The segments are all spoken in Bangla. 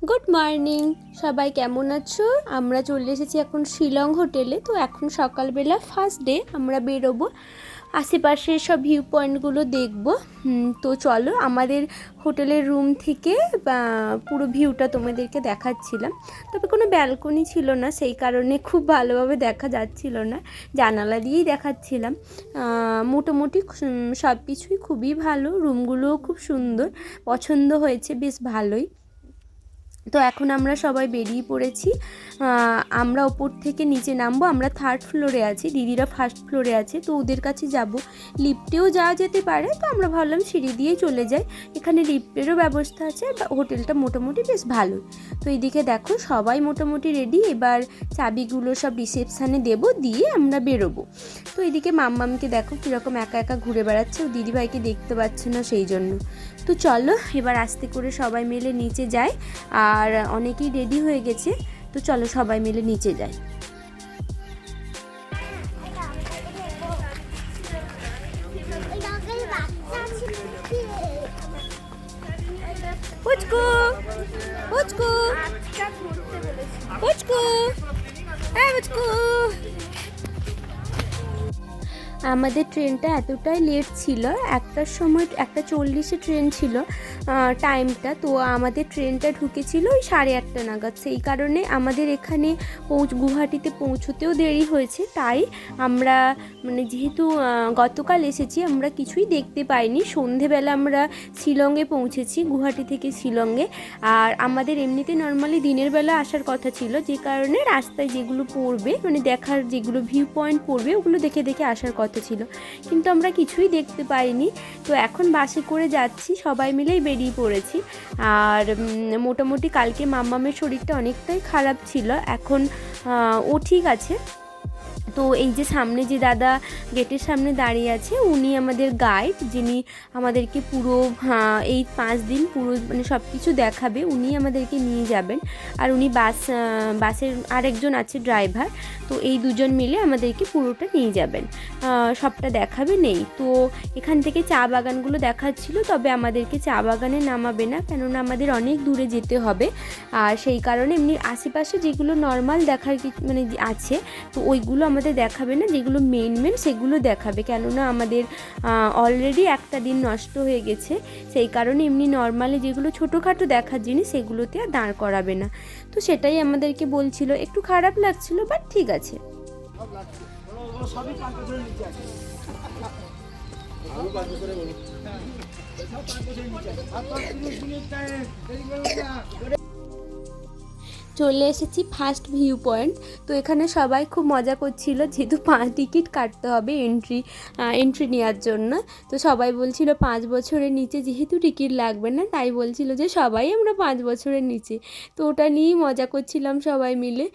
গুড মর্নিং সবাই, কেমন আছো? আমরা চলে এসেছি এখন শিলং হোটেলে। তো এখন সকালবেলা ফার্স্ট ডে, আমরা বেরোবো, আশেপাশের সব ভিউ পয়েন্টগুলো দেখবো। তো চলো, আমাদের হোটেলের রুম থেকে পুরো ভিউটা তোমাদেরকে দেখাচ্ছিলাম। তবে কোনো ব্যালকনি ছিল না, সেই কারণে খুব ভালোভাবে দেখা যাচ্ছিল না, জানালা দিয়েই দেখাচ্ছিলাম। মোটামুটি সব কিছুই খুবই ভালো, রুমগুলোও খুব সুন্দর, পছন্দ হয়েছে, বেশ ভালোই। তো এখন আমরা সবাই বেরিয়ে পড়েছি। আমরা ওপর থেকে নিচে নামবো। আমরা 3rd ফ্লোরে আছি, দিদিরা 1st ফ্লোরে আছে। তো ওদের কাছে যাব, লিফটেও যাওয়া যেতে পারে, তো আমরা ভাবলাম সিঁড়ি দিয়েই চলে যাই। এখানে লিফটেরও ব্যবস্থা আছে, হোটেলটা মোটামুটি বেশ ভালো। তো এইদিকে দেখো সবাই মোটামুটি রেডি। এবার চাবিগুলো সব রিসেপশানে দেবো, দিয়ে আমরা বেরোবো। তো এইদিকে মাম্মামকে দেখো কীরকম একা একা ঘুরে বেড়াচ্ছে, ও দিদিভাইকে দেখতে পাচ্ছে না সেই জন্য। তো চলো এবার আস্তে করে সবাই মিলে নিচে যাই। আর অনেকেই রেডি হয়ে গেছে, তো চলো সবাই মিলে নিচে যাই। পুচকু পুচকু পুচকু, হ্যাঁ পুচকু। আমাদের ট্রেনটা এতটাই লেট ছিল, 1টার সময় 1:40-এ ট্রেন ছিল টাইমটা। তো আমাদের ট্রেনটা ঢুকেছিল ওই 8:30 নাগাদ। সেই কারণে আমাদের এখানে গুয়াহাটিতে পৌঁছতেও দেরি হয়েছে। তাই আমরা যেহেতু গতকাল এসেছি, আমরা কিছুই দেখতে পাইনি। সন্ধেবেলা আমরা শিলংয়ে পৌঁছেছি, গুয়াহাটি থেকে শিলংয়ে। আর আমাদের এমনিতে নর্মালি দিনের বেলা আসার কথা ছিল, যে কারণে রাস্তায় যেগুলো পড়বে, দেখার যেগুলো ভিউ পয়েন্ট পড়বে, ওগুলো দেখে দেখে আসার কথা ছিল, কিন্তু আমরা কিছুই দেখতে পাইনি। তো এখন বাসে করে যাচ্ছি, সবাই মিলেই বেরিয়ে পড়েছি। আর মোটামুটি কালকে মাম্মামের শরীরটা অনেকটাই খারাপ ছিল, এখন ও ঠিক আছে। তো এই যে সামনে যে দাদা গেটের সামনে দাঁড়িয়ে আছে, উনি আমাদের গাইড, যিনি আমাদেরকে পুরো এই 5 দিন পুরো সব কিছু দেখাবে, উনি আমাদেরকে নিয়ে যাবেন। আর উনি বাসের আরেকজন আছে ড্রাইভার, তো এই দুজন মিলে আমাদেরকে পুরোটা নিয়ে যাবেন, সবটা দেখাবে নেই। তো এখান থেকে চা বাগানগুলো দেখাচ্ছিল, তবে আমাদেরকে চা বাগানে নামাবে না, কেননা আমাদের অনেক দূরে যেতে হবে। আর সেই কারণে এমনি আশেপাশে যেগুলো নর্মাল দেখার আছে, তো ওইগুলো আমাদের দেখাবে না, যেগুলো মেন সেগুলো দেখাবে, কেননা আমাদের অলরেডি একটা দিন নষ্ট হয়ে গেছে। সেই কারণে এমনি নর্মালি যেগুলো ছোটোখাটো দেখার জিনিস, সেগুলোতে আর দাঁড় করাবে না। তো সেটাই আমাদেরকে বলছিল, একটু খারাপ লাগছিল, বাট ঠিক আছে। চলে এসেছি ফার্স্ট ভিউ পয়েন্ট। তো এখানে সবাই খুব মজা করছিল, যেহেতু টিকিট কাটতে হবে এন্ট্রি নেওয়ার জন্য। তো সবাই বলছিল 5 বছরের নিচে যেহেতু টিকিট লাগবে না, তাই বলছিল যে সবাই আমরা 5 বছরের নিচে। তো ওটা নিয়েই মজা করছিলাম সবাই মিলে।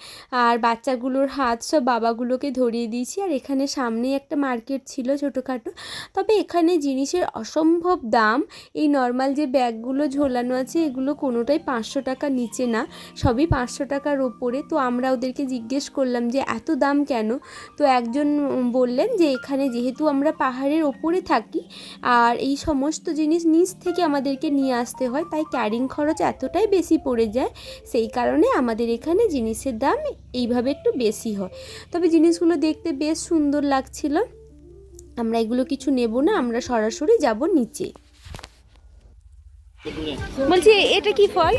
আর বাচ্চাগুলোর হাত সব বাবাগুলোকে ধরিয়ে দিয়েছি। আর এখানে সামনেই একটা মার্কেট ছিল ছোটোখাটো, তবে এখানে জিনিসের অসম্ভব দাম। এই নর্মাল যে ব্যাগগুলো ঝোলানো আছে, এগুলো কোনোটাই 500 টাকার নিচে না, সবই 500 টাকার ওপরে। তো আমরা ওদেরকে জিজ্ঞেস করলাম যে এত দাম কেন? তো একজন বললেন যে এখানে যেহেতু আমরা পাহাড়ের ওপরে থাকি, আর এই সমস্ত জিনিস নিচ থেকে আমাদেরকে নিয়ে আসতে হয়, তাই ক্যারিং খরচ এতটাই বেশি পড়ে যায়। সেই কারণে আমাদের এখানে জিনিসের দাম এইভাবে একটু বেশি হয়। তবে জিনিসগুলো দেখতে বেশ সুন্দর লাগছিল। আমরা এগুলো কিছু নেব না, আমরা সরাসরি যাব নিচে। বলছি এটা কি ফল?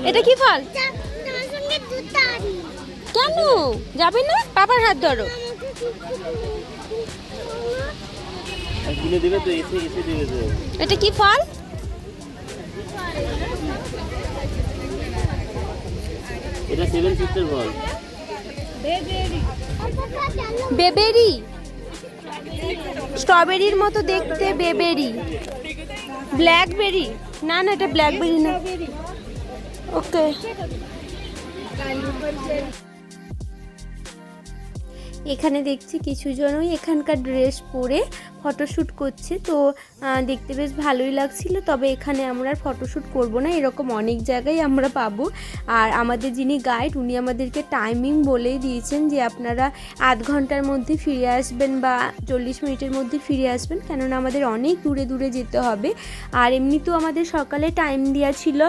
এটা কি ফল? কেন যাবে না? বাবার হাত ধরো। এটা কি ফল? এটা 7 সিস্টার ফল। বেবেরি, স্ট্রবেরির মতো দেখতে। বেবেরি, ব্ল্যাকবেরি না, না এটা ব্ল্যাকবেরি না। ওকে, এখানে দেখছি কিছু জনই এখানকার ড্রেস পরে ফটোশ্যুট করছে। তো দেখতে বেশ ভালোই লাগছিল। তবে এখানে আমরা আর ফটোশ্যুট করবো না, এরকম অনেক জায়গায় আমরা পাবো। আর আমাদের যিনি গাইড উনি আমাদেরকে টাইমিং বলেই দিয়েছেন যে আপনারা আধ ঘন্টার মধ্যে ফিরে আসবেন বা 40 মিনিটের মধ্যে ফিরে আসবেন, কেননা আমাদের অনেক দূরে দূরে যেতে হবে। আর এমনিতেও আমাদের সকালে টাইম দেওয়া ছিল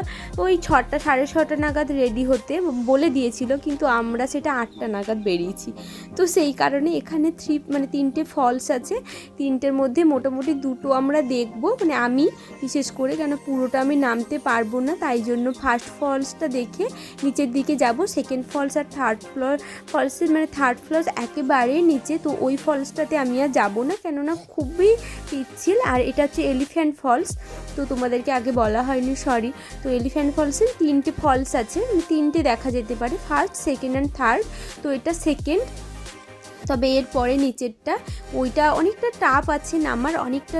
ওই 6টা 6:30 নাগাদ রেডি হতে বলে দিয়েছিল, কিন্তু আমরা সেটা 8টা নাগাদ বেরিয়েছি। তো সেই কারণে এখানে 3টে ফলস আছে, 3টের মধ্যে মোটামুটি 2টো আমরা দেখবো, মানে আমি বিশেষ করে, কেন পুরোটা আমি নামতে পারবো না, তাই জন্য ফার্স্ট ফলসটা দেখে নিচের দিকে যাব। সেকেন্ড ফলস আর থার্ড ফলসের থার্ড ফলস একেবারে নিচে, তো ওই ফলসটাতে আমি আর যাবো না, কেননা খুবই পিচ্ছিল। আর এটা হচ্ছে এলিফ্যান্ট ফলস, তো তোমাদেরকে আগে বলা হয়নি, সরি। তো এলিফ্যান্ট ফলসের 3টে ফলস আছে, 3টে দেখা যেতে পারে, ফার্স্ট, সেকেন্ড অ্যান্ড থার্ড। তো এটা সেকেন্ড, তবে এর পরে নিচেরটা ওইটা অনেকটা টাফ আছে নামার, অনেকটা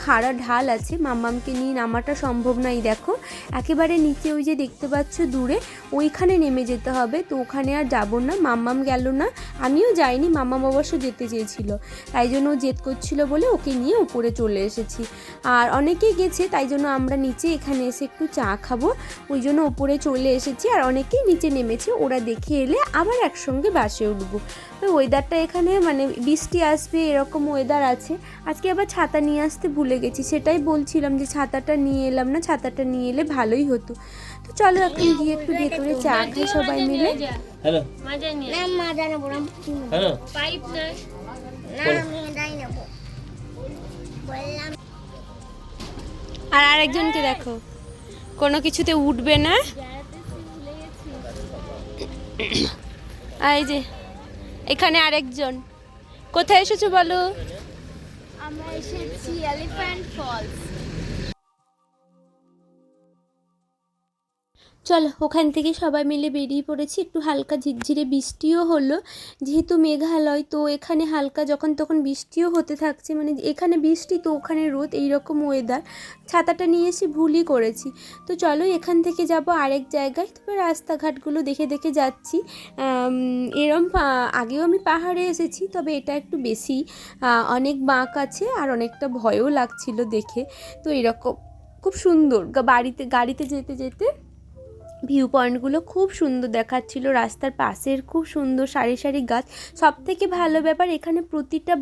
খাড়া ঢাল আছে, মাম্মামকে নিয়ে নামাটা সম্ভব নয়। দেখো একেবারে নিচে ওই যে দেখতে পাচ্ছ দূরে, ওইখানে নেমে যেতে হবে। তো ওখানে আর যাবো না, মাম্মাম গেল না, আমিও যাইনি, মাম্মাম অবশ্য যেতে চেয়েছিল, তাই জন্য ও জেদ করছিল বলে ওকে নিয়ে উপরে চলে এসেছি। আর অনেকেই গেছে, তাই জন্য আমরা নিচে এখানে এসে একটু চা খাবো, ওই জন্য উপরে চলে এসেছি। আর অনেকেই নিচে নেমেছে, ওরা দেখে এলে আবার একসঙ্গে বাসে উঠবো। ওয়েদারটা এখানে বৃষ্টি আসবে এরকম ওয়েদার আছে। আজকে আবার ছাতা নিয়ে আসতে ভুলে গেছি, সেটাই বলছিলাম যে ছাতাটা নিয়ে এলাম না, ছাতাটা নিয়ে এলে ভালোই হতো। তো চলো এখন গিয়ে একটু ভেতরে চা খাই সবাই মিলে। হ্যালো না মজা নেবো না, হ্যালো পাইপ না, আমি এটাই নেবো বললাম। আর আরেকজনকে দেখো, কোনো কিছুতে উঠবে না। এই যে এখানে আরেকজন, কোথায় এসেছো বলো? আমরা এসেছি এলিফ্যান্ট ফলস। চলো ওখান থেকে সবাই মিলে বেরিয়ে পড়েছি। একটু হালকা ঝিরঝিরে বৃষ্টিও হলো, যেহেতু মেঘালয়, তো এখানে হালকা যখন তখন বৃষ্টিও হতে থাকছে, এখানে বৃষ্টি তো ওখানে রোদ, এইরকম ওয়েদার। ছাতাটা নিয়ে এসে ভুলই করেছি। তো চলো এখান থেকে যাব আরেক জায়গায়। তবে রাস্তাঘাটগুলো দেখে দেখে যাচ্ছি। আগেও আমি পাহাড়ে এসেছি, তবে এটা একটু বেশি, অনেক বাঁক আছে আর অনেকটা ভয়ও লাগছিল দেখে। তো এরকম খুব সুন্দর, গাড়িতে যেতে যেতে ভিউ পয়েন্টগুলো খুব সুন্দর দেখাচ্ছিল, রাস্তার পাশের খুব সুন্দর সারি সারি গাছ। সব থেকে ভালো ব্যাপার, এখানে প্রতিটা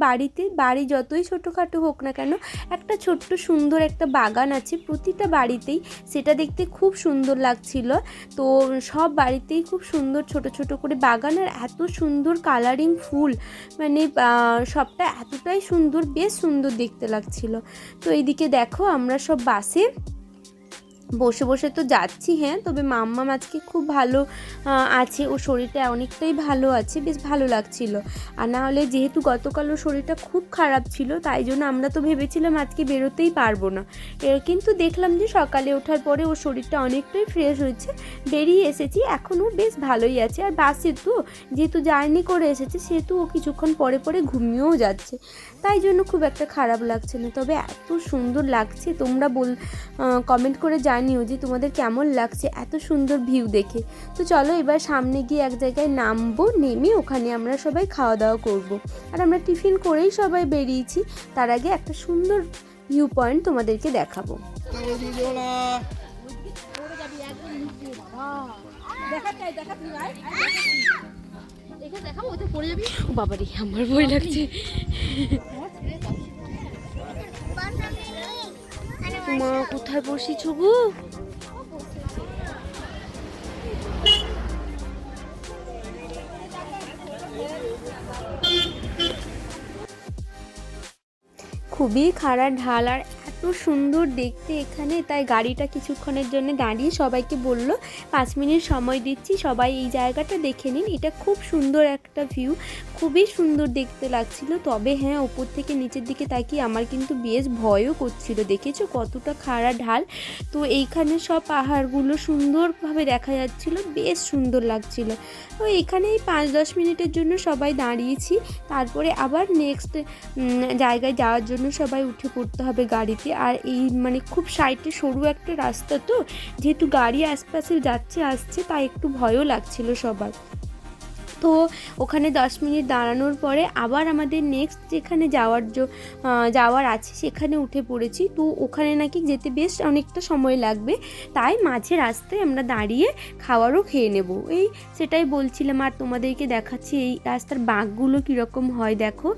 বাড়ি যতই ছোটোখাটো হোক না কেন, একটা ছোট্ট সুন্দর একটা বাগান আছে প্রতিটা বাড়িতেই, সেটা দেখতে খুব সুন্দর লাগছিল। তো সব বাড়িতেই খুব সুন্দর ছোট ছোট করে বাগান, আর এত সুন্দর কালারিং ফুল, সবটা এতটাই সুন্দর, বেশ সুন্দর দেখতে লাগছিল। তো এইদিকে দেখো আমরা সব বাসে বসে বসে তো যাচ্ছি। হ্যাঁ, তবে মাম্মাম আজকে খুব ভালো আছে, ওর শরীরটা অনেকটাই ভালো আছে, বেশ ভালো লাগছিল। আর না হলে যেহেতু গতকাল ওর শরীরটা খুব খারাপ ছিল, তাই জন্য আমরা তো ভেবেছিলাম আজকে বেরোতেই পারবো না। কিন্তু দেখলাম যে সকালে ওঠার পরে ওর শরীরটা অনেকটাই ফ্রেশ হয়েছে, বেরিয়ে এসেছি, এখনও বেশ ভালোই আছে। আর বাসে তো যেহেতু জার্নি করে এসেছে, সেহেতু ও কিছুক্ষণ পরে পরে ঘুমিয়েও যাচ্ছে, তাই জন্য খুব একটা খারাপ লাগছে না। তবে এত সুন্দর লাগছে, তোমরা কমেন্ট করে জানিও যে তোমাদের কেমন লাগছে এত সুন্দর ভিউ দেখে। তো চলো এবার সামনে গিয়ে এক জায়গায় নামবো, নেমে ওখানে আমরা সবাই খাওয়া দাওয়া করব। আর আমরা টিফিন করেই সবাই বেরিয়েছি, তার আগে একটা সুন্দর ভিউ পয়েন্ট তোমাদেরকে দেখাবো। বাবারে আমার ভয় লাগছে, মা কোথায় বসেছ গো? খুবই খাড়া ঢাল আর এত সুন্দর দেখতে এখানে, তাই গাড়িটা কিছুক্ষণের জন্য দাঁড়িয়ে সবাইকে বলল 5 মিনিট সময় দিচ্ছি, সবাই এই জায়গাটা দেখে নিন, এটা খুব সুন্দর একটা ভিউ, খুবই সুন্দর দেখতে লাগছিল। তবে হ্যাঁ, ওপর থেকে নিচের দিকে তাকিয়ে আমার কিন্তু বেশ ভয়ও করছিল, দেখেছো কতটা খাড়া ঢাল। তো এইখানে সব পাহাড়গুলো সুন্দরভাবে দেখা যাচ্ছিল, বেশ সুন্দর লাগছিল। তো এখানেই 5-10 মিনিটের জন্য সবাই দাঁড়িয়েছি, তারপরে আবার নেক্সট জায়গায় যাওয়ার জন্য সবাই উঠে পড়তে হবে গাড়িতে। আর এই খুব সাইডে সরু একটা রাস্তা, তো যেহেতু গাড়ি আশপাশে যাচ্ছে আসছে, তাই একটু ভয়ও লাগছিল সবার। তো ওখানে 10 মিনিট দাঁড়ানোর পরে আবার আমাদের নেক্সট যেখানে যাওয়ার আছে সেখানে উঠে পড়েছি। তো ওখানে নাকি যেতে বেশ অনেকটা সময় লাগবে, তাই মাঝে রাস্তায় আমরা দাঁড়িয়ে খাবারও খেয়ে নেব। সেটাই বলছিলাম আর তোমাদেরকে দেখাচ্ছি এই রাস্তার বাঁকগুলো কীরকম হয় দেখো,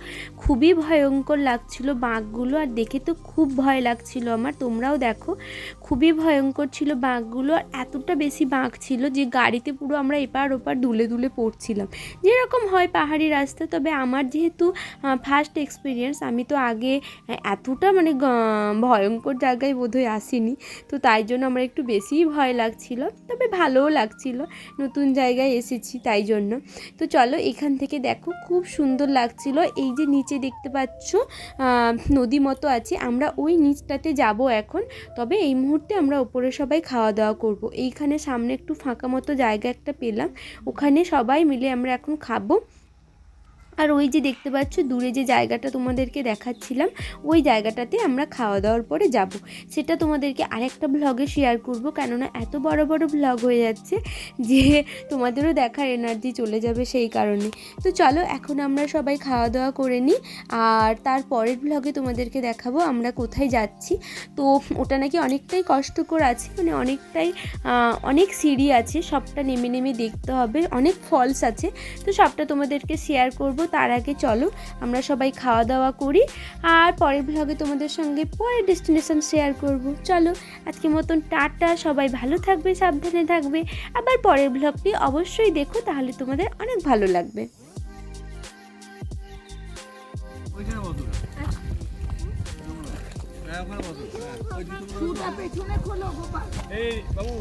খুবই ভয়ঙ্কর লাগছিল বাঁকগুলো, আর দেখে তো খুব ভয় লাগছিল আমার। তোমরাও দেখো খুবই ভয়ঙ্কর ছিল বাঁকগুলো, আর এতটা বেশি বাঁক ছিল যে গাড়িতে পুরো আমরা এপার ওপার দুলে দুলে পড়ছিলাম, যেরকম হয় পাহাড়ি রাস্তা। তবে আমার যেহেতু ফার্স্ট এক্সপিরিয়েন্স, আমি তো আগে এতটা মানে ভয়ঙ্কর জায়গায় বোধহয় আসিনি, তো তাই জন্য আমার একটু বেশিই ভয় লাগছিল, তবে ভালোও লাগছিল, নতুন জায়গায় এসেছি তাই জন্য। তো চলো এখান থেকে দেখো খুব সুন্দর লাগছিল। এই যে নিচে দেখতে পাচ্ছ নদী মতো আছে, আমরা ওই নিচটাতে যাব এখন। তবে এই মুহূর্তে আমরা ওপরে সবাই খাওয়া দাওয়া করব। এইখানে সামনে একটু ফাঁকা মতো জায়গা একটা পেলাম, ওখানে সবাই মিলে আমরা এখন খাবো। আর ওই যে দেখতে পাচ্ছ দূরে যে জায়গাটা তোমাদেরকে দেখাচ্ছিলাম, ওই জায়গাটাতে আমরা খাওয়া দাওয়ার পরে যাব। সেটা তোমাদেরকে আরেকটা ব্লগে শেয়ার করব, কেননা এত বড় বড় ব্লগ হয়ে যাচ্ছে যে তোমাদেরও দেখার এনার্জি চলে যাবে সেই কারণে। তো চলো এখন আমরা সবাই খাওয়া দাওয়া করে নিই, আর তার পরের ব্লগে তোমাদেরকে দেখাবো আমরা কোথায় যাচ্ছি। তো ওটা নাকি অনেকটাই কষ্টকর আছে, মানে অনেক সিঁড়ি আছে, সবটা নেমে নেমে দেখতে হবে, অনেক ফলস আছে, তো সবটা তোমাদেরকে শেয়ার করব। তার আগে চলো আমরা সবাই খাওয়া দাওয়া করি, আর পরের ব্লগে তোমাদের সঙ্গে পরের ডেস্টিনেশন শেয়ার করব। চলো আজকের মতন টাটা, সবাই ভালো থাকবে, সাবধানে থাকবে, আবার পরের ব্লগটি অবশ্যই দেখো, তাহলে তোমাদের অনেক ভালো লাগবে। এই বাবু